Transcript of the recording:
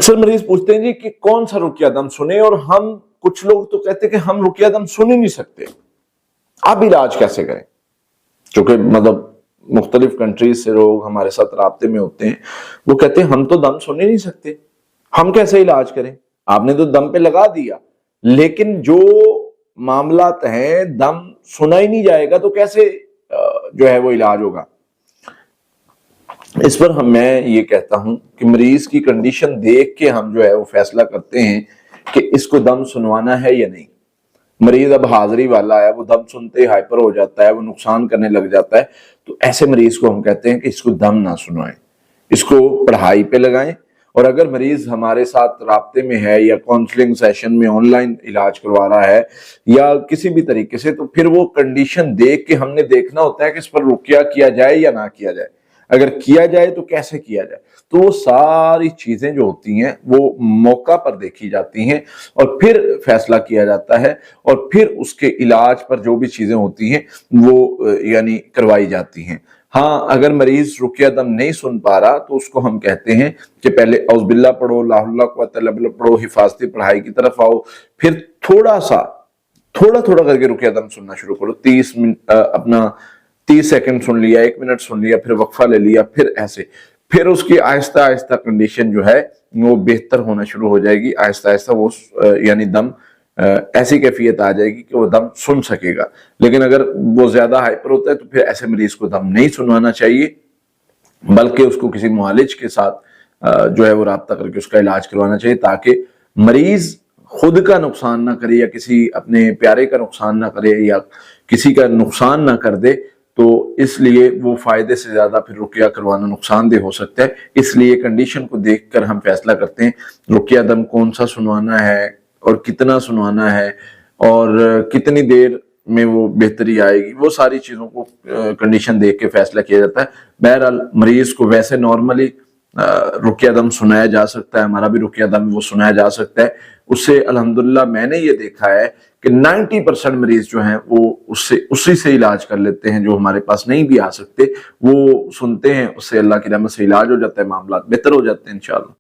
अक्सर मरीज पूछते हैं जी कि कौन सा रुकिया दम सुने, और हम कुछ लोग तो कहते हैं कि हम रुकिया दम सुन ही नहीं सकते, अब इलाज कैसे करें। क्योंकि मतलब मुख्तलिफ कंट्रीज से लोग हमारे साथ राब्ते में होते हैं, वो कहते हैं हम तो दम सुन ही नहीं सकते, हम कैसे इलाज करें। आपने तो दम पे लगा दिया, लेकिन जो मामलात हैं दम सुना ही नहीं जाएगा तो कैसे जो है वो इलाज होगा। इस पर मैं ये कहता हूं कि मरीज की कंडीशन देख के हम जो है वो फैसला करते हैं कि इसको दम सुनवाना है या नहीं। मरीज अब हाजिरी वाला है, वो दम सुनते ही हाइपर हो जाता है, वो नुकसान करने लग जाता है, तो ऐसे मरीज को हम कहते हैं कि इसको दम ना सुनवाएं, इसको पढ़ाई पे लगाएं। और अगर मरीज हमारे साथ राब्ते में है या काउंसलिंग सेशन में ऑनलाइन इलाज करवा रहा है या किसी भी तरीके से, तो फिर वो कंडीशन देख के हमने देखना होता है कि इस पर रुकिया किया जाए या ना किया जाए। अगर किया जाए तो कैसे किया जाए। तो वो सारी चीजें जो होती हैं वो मौका पर देखी जाती हैं और फिर फैसला किया जाता है, और फिर उसके इलाज पर जो भी चीजें होती हैं वो यानी करवाई जाती हैं। हाँ, अगर मरीज रुकिया दम नहीं सुन पा रहा तो उसको हम कहते हैं कि पहले औज़बिल्लाह पढ़ो, ला हौला क़ुव्वता इल्ला बिल्लाह पढ़ो, हिफाजती पढ़ाई की तरफ आओ, फिर थोड़ा थोड़ा करके रुकिया दम सुनना शुरू करो। 30 मिनट अपना 30 सेकंड सुन लिया, 1 मिनट सुन लिया, फिर वक्फा ले लिया, फिर ऐसे, फिर उसकी आहिस्ता आहिस्ता कंडीशन जो है वो बेहतर होना शुरू हो जाएगी। आहिस्ता आहिस्ता वो यानी दम ऐसी कैफियत आ जाएगी कि वो दम सुन सकेगा। लेकिन अगर वो ज्यादा हाइपर होता है तो फिर ऐसे मरीज को दम नहीं सुनवाना चाहिए, बल्कि उसको किसी मुआलिज के साथ जो है वो राब्ता करके उसका इलाज करवाना चाहिए, ताकि मरीज खुद का नुकसान ना करे या किसी अपने प्यारे का नुकसान ना करे या किसी का नुकसान ना कर दे। तो इसलिए वो फायदे से ज्यादा फिर रुकिया करवाना नुकसानदेह हो सकता है। इसलिए कंडीशन को देखकर हम फैसला करते हैं रुकिया दम कौन सा सुनवाना है और कितना सुनवाना है और कितनी देर में वो बेहतरी आएगी। वो सारी चीजों को कंडीशन देख के फैसला किया जाता है। बहरहाल मरीज को वैसे नॉर्मली रुकिया दम सुनाया जा सकता है, हमारा भी रुकिया दम वो सुनाया जा सकता है। उससे अल्हम्दुलिल्लाह मैंने ये देखा है कि 90% मरीज जो हैं वो उसी से इलाज कर लेते हैं। जो हमारे पास नहीं भी आ सकते वो सुनते हैं, उससे अल्लाह की रहमत से इलाज हो जाता है, मामला बेहतर हो जाते हैं इंशाअल्लाह।